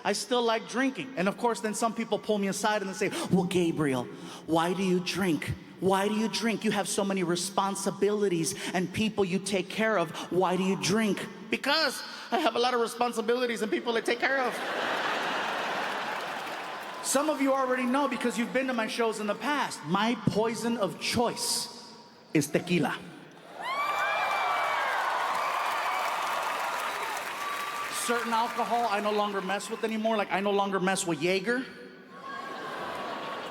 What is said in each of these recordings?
I still like drinking. And of course, then some people pull me aside and they say, well, Gabriel, why do you drink? Why do you drink? You have so many responsibilities and people you take care of. Why do you drink? Because I have a lot of responsibilities and people to take care of. Some of you already know because you've been to my shows in the past. My poison of choice is tequila. Certain alcohol I no longer mess with anymore. Like I no longer mess with Jäger.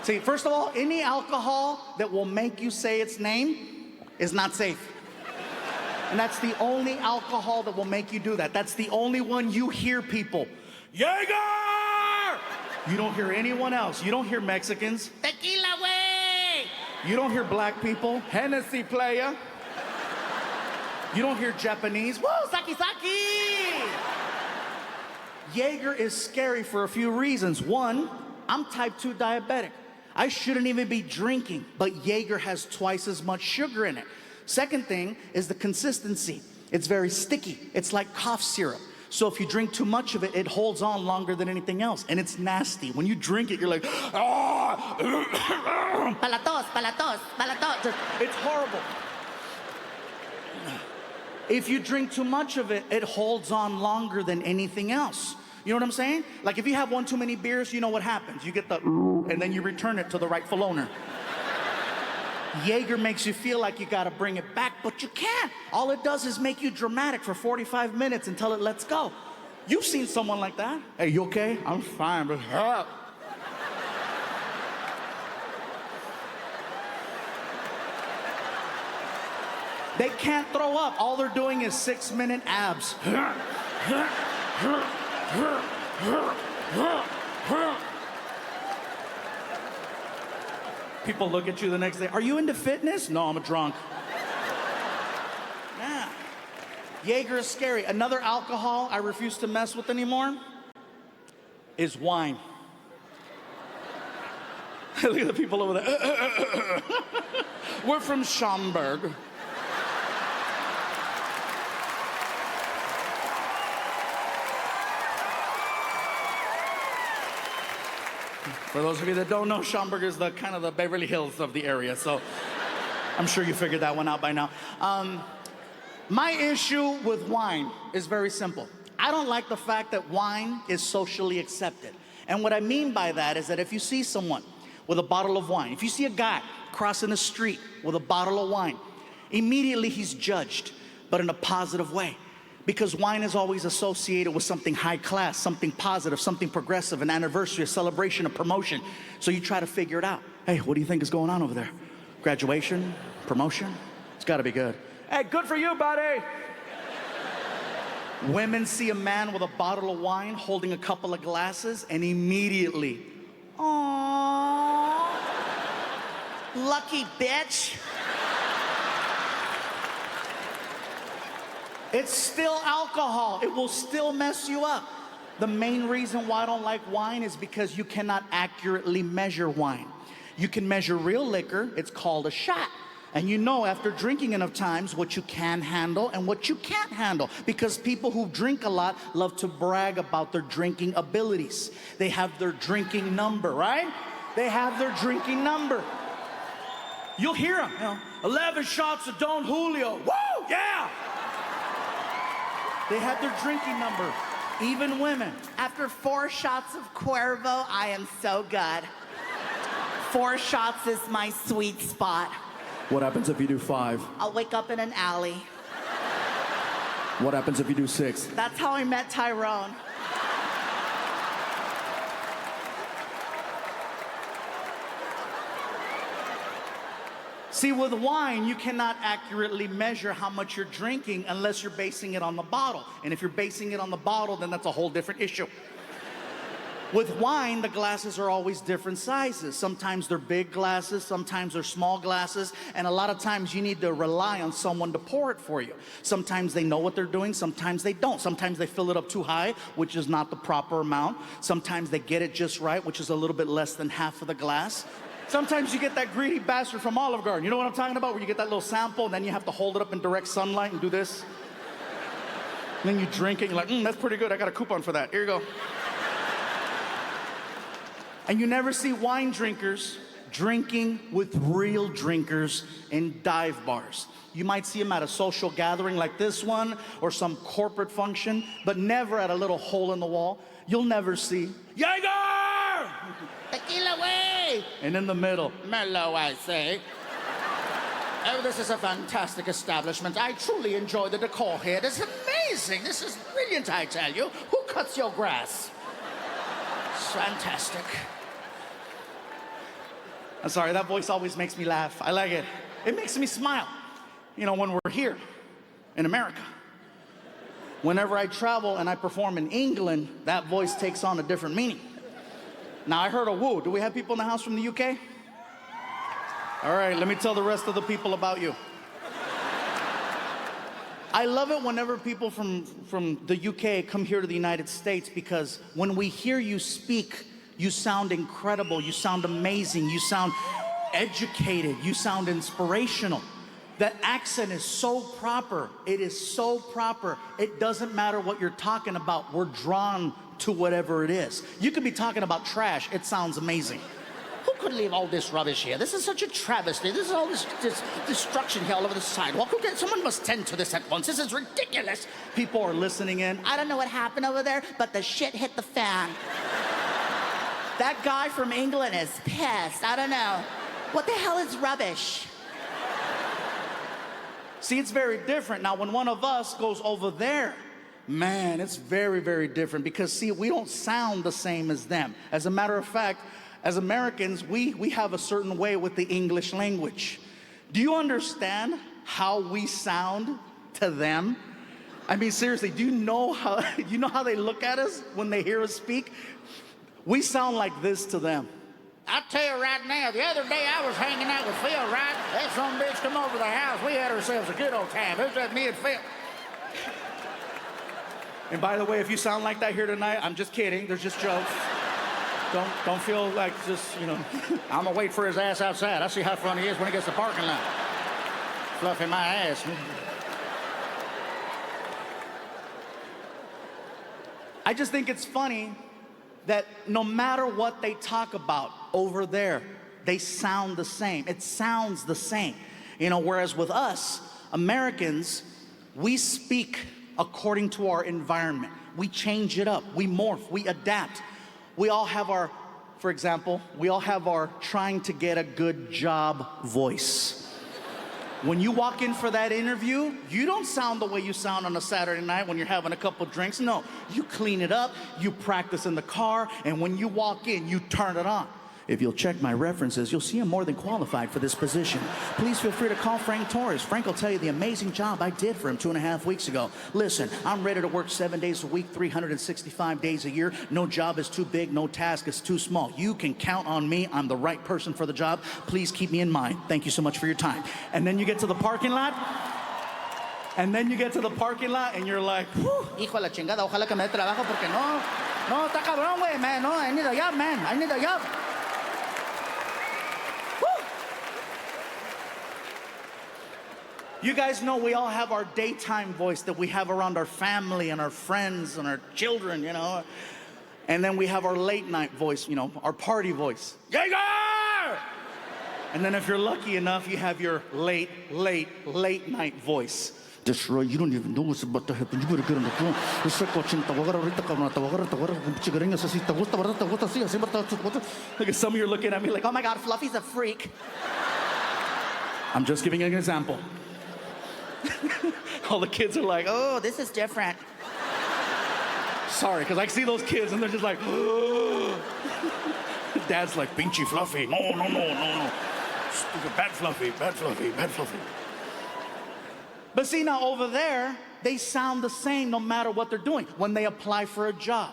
See, first of all, any alcohol that will make you say its name is not safe. And that's the only alcohol that will make you do that. That's the only one you hear people. Jäger! You don't hear anyone else. You don't hear Mexicans. Tequila way! You don't hear black people. Hennessy playa. You don't hear Japanese. Woo, saki saki! Jäger is scary for a few reasons. One, I'm type 2 diabetic. I shouldn't even be drinking, but Jäger has twice as much sugar in it. Second thing is the consistency. It's very sticky. It's like cough syrup. So if you drink too much of it, it holds on longer than anything else. And it's nasty. When you drink it, you're like, ah! Palatos, palatos, palatos. It's horrible. If you drink too much of it, it holds on longer than anything else. You know what I'm saying? Like if you have one too many beers, you know what happens. You get the and then you return it to the rightful owner. Jäger makes you feel like you gotta bring it back, but you can't. All it does is make you dramatic for 45 minutes until it lets go. You've seen someone like that. Hey, you okay? I'm fine, but they can't throw up. All they're doing is 6-minute abs. People look at you the next day. Are you into fitness? No, I'm a drunk. Yeah. Jäger is scary. Another alcohol I refuse to mess with anymore is wine. Look at the people over there. We're from Schaumburg. For those of you that don't know, Schaumburg is the kind of the Beverly Hills of the area, so I'm sure you figured that one out by now. My issue with wine is very simple. I don't like the fact that wine is socially accepted. And what I mean by that is that if you see someone with a bottle of wine, if you see a guy crossing the street with a bottle of wine, immediately he's judged, but in a positive way. Because wine is always associated with something high class, something positive, something progressive, an anniversary, a celebration, a promotion. So you try to figure it out. Hey, what do you think is going on over there? Graduation? Promotion? It's gotta be good. Hey, good for you, buddy! Women see a man with a bottle of wine holding a couple of glasses and immediately, aww, lucky bitch. It's still alcohol. It will still mess you up. The main reason why I don't like wine is because you cannot accurately measure wine. You can measure real liquor. It's called a shot. And you know after drinking enough times what you can handle and what you can't handle. Because people who drink a lot love to brag about their drinking abilities. They have their drinking number, right? They have their drinking number. You'll hear them, 11 shots of Don Julio. Woo, yeah! They have their drinking number. Even women. After 4 shots of Cuervo, I am so good. 4 shots is my sweet spot. What happens if you do 5? I'll wake up in an alley. What happens if you do 6? That's how I met Tyrone. See, with wine, you cannot accurately measure how much you're drinking unless you're basing it on the bottle. And if you're basing it on the bottle, then that's a whole different issue. With wine, the glasses are always different sizes. Sometimes they're big glasses, sometimes they're small glasses, and a lot of times you need to rely on someone to pour it for you. Sometimes they know what they're doing, sometimes they don't. Sometimes they fill it up too high, which is not the proper amount. Sometimes they get it just right, which is a little bit less than half of the glass. Sometimes you get that greedy bastard from Olive Garden. You know what I'm talking about? Where you get that little sample and then you have to hold it up in direct sunlight and do this. And then you drink it and you're like, that's pretty good. I got a coupon for that. Here you go. And you never see wine drinkers drinking with real drinkers in dive bars. You might see them at a social gathering like this one or some corporate function, but never at a little hole in the wall. You'll never see Jäger! Tequila way! And in the middle, Mellow, I say. Oh, this is a fantastic establishment. I truly enjoy the decor here. This is amazing. This is brilliant, I tell you. Who cuts your grass? It's fantastic. I'm sorry, that voice always makes me laugh. I like it. It makes me smile. You know, when we're here in America. Whenever I travel and I perform in England, that voice takes on a different meaning. Now, I heard a woo. Do we have people in the house from the UK? All right, let me tell the rest of the people about you. I love it whenever people from the UK come here to the United States, because when we hear you speak, you sound incredible, you sound amazing, you sound educated, you sound inspirational. That accent is so proper. It is so proper. It doesn't matter what you're talking about. We're drawn to whatever it is. You could be talking about trash. It sounds amazing. Who could leave all this rubbish here? This is such a travesty. This is all this destruction here all over the sidewalk. Someone must tend to this at once. This is ridiculous. People are listening in. I don't know what happened over there, but the shit hit the fan. That guy from England is pissed. I don't know. What the hell is rubbish? See, it's very different. Now, when one of us goes over there, man, it's very, very different, because, see, we don't sound the same as them. As a matter of fact, as Americans, we have a certain way with the English language. Do you understand how we sound to them? I mean, seriously, do you know how they look at us when they hear us speak? We sound like this to them. I'll tell you right now, the other day I was hanging out with Phil, right? That some bitch come over to the house. We had ourselves a good old time. It was just me and Phil. And by the way, if you sound like that here tonight, I'm just kidding. There's just jokes. Don't feel like just, you know. I'm gonna wait for his ass outside. I'll see how funny he is when he gets to the parking lot. Fluffing my ass. I just think it's funny that no matter what they talk about over there, they sound the same. It sounds the same. You know, whereas with us, Americans, we speak according to our environment. We change it up, we morph, we adapt. We all have our, for example, we all have our trying to get a good job voice. When you walk in for that interview, you don't sound the way you sound on a Saturday night when you're having a couple drinks. No, you clean it up, you practice in the car, and when you walk in, you turn it on. If you'll check my references, you'll see I'm more than qualified for this position. Please feel free to call Frank Torres. Frank will tell you the amazing job I did for him 2.5 weeks ago. Listen, I'm ready to work 7 days a week, 365 days a year. No job is too big, no task is too small. You can count on me. I'm the right person for the job. Please keep me in mind. Thank you so much for your time. And then you get to the parking lot, and you're like, whew. Hijo de la chingada, ojalá que me dé trabajo porque no, está cabrón, güey, man. No, I need a job, man. I need a job. You guys know we all have our daytime voice that we have around our family and our friends and our children, you know. And then we have our late night voice, you know, our party voice. Jäger! And then if you're lucky enough, you have your late night voice. Destroy, you don't even know what's about to happen. You better get on the phone. Look at some of you are looking at me like, Oh my God, Fluffy's a freak. I'm just giving you an example. All the kids are like, Oh, this is different. sorry, because I see those kids and they're just like, oh. Dad's like, pinchy Fluffy. No. Stupid, bad Fluffy. But see, now over there, they sound the same no matter what they're doing when they apply for a job.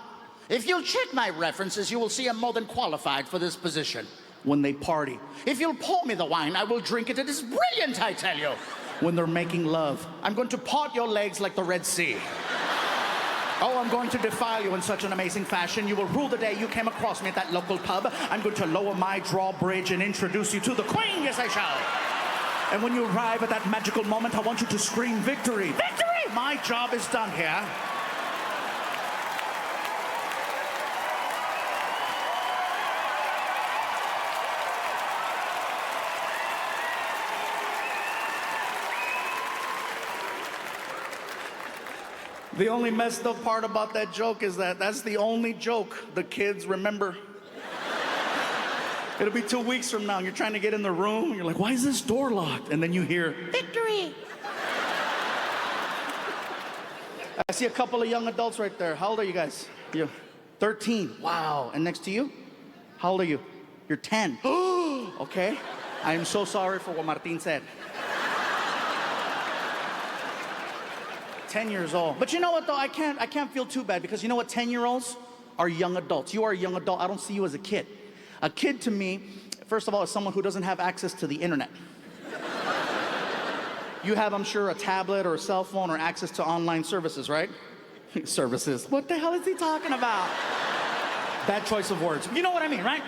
If you'll check my references, you will see I'm more than qualified for this position. When they party. If you'll pour me the wine, I will drink it. It is brilliant, I tell you. When they're making love. I'm going to part your legs like the Red Sea. Oh, I'm going to defile you in such an amazing fashion. You will rue the day you came across me at that local pub. I'm going to lower my drawbridge and introduce you to the Queen, yes I shall. And when you arrive at that magical moment, I want you to scream victory. Victory! My job is done here. The only messed up part about that joke is that that's the only joke the kids remember. It'll be 2 weeks from now, and you're trying to get in the room, and you're like, why is this door locked? And then you hear, victory! I see a couple of young adults right there. How old are you guys? You 13. Wow. And next to you? How old are you? You're 10. Okay. I am so sorry for what Martin said. 10 years old. But you know what though? I can't feel too bad because you know what? 10-year-olds are young adults. You are a young adult. I don't see you as a kid. A kid to me, first of all, is someone who doesn't have access to the internet. You have, I'm sure, a tablet or a cell phone or access to online services, right? Services. What the hell is he talking about? Bad choice of words. You know what I mean, right?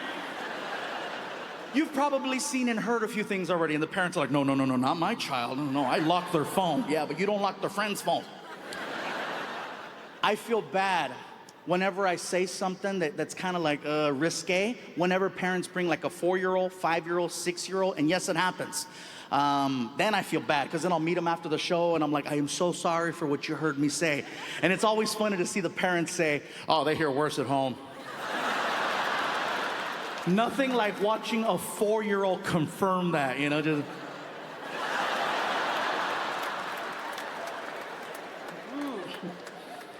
You've probably seen and heard a few things already, and the parents are like, no, not my child. No, I locked their phone. Yeah, but you don't lock their friend's phone. I feel bad whenever I say something that's kind of like risque, whenever parents bring like a 4-year-old, 5-year-old, 6-year-old, and yes, it happens. Then I feel bad, because then I'll meet them after the show, and I'm like, I am so sorry for what you heard me say. And it's always funny to see the parents say, oh, they hear worse at home. Nothing like watching a 4-year-old confirm that, you know, just...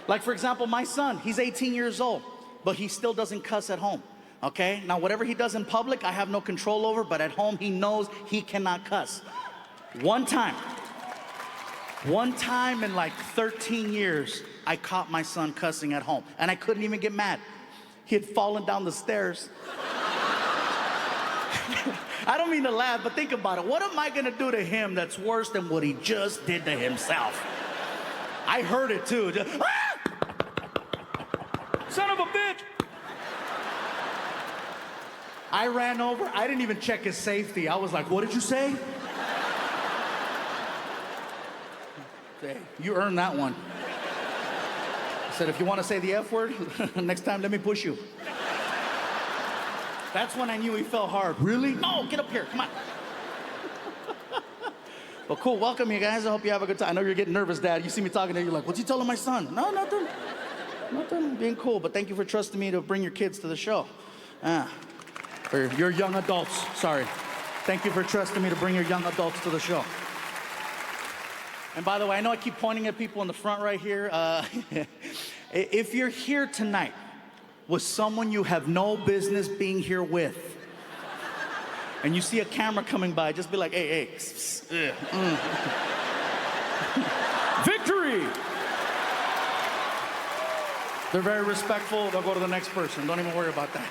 Like, for example, my son, he's 18 years old, but he still doesn't cuss at home, okay? Now, whatever he does in public, I have no control over, but at home, he knows he cannot cuss. One time in like 13 years, I caught my son cussing at home, and I couldn't even get mad. He had fallen down the stairs. I don't mean to laugh, but think about it. What am I gonna do to him that's worse than what he just did to himself? I heard it too. Just, ah! Son of a bitch! I ran over. I didn't even check his safety. I was like, what did you say? You earned that one. I said, if you want to say the F word, next time let me push you. That's when I knew he fell hard. Really? No, get up here, come on. Well, cool, welcome you guys. I hope you have a good time. I know you're getting nervous, Dad. You see me talking to you, you're like, what's he telling my son? No, nothing. Nothing, being cool, but thank you for trusting me to bring your kids to the show. Or your young adults, sorry. Thank you for trusting me to bring your young adults to the show. And by the way, I know I keep pointing at people in the front right here. If you're here tonight with someone you have no business being here with, and you see a camera coming by, just be like, hey, Victory! They're very respectful. They'll go to the next person. Don't even worry about that.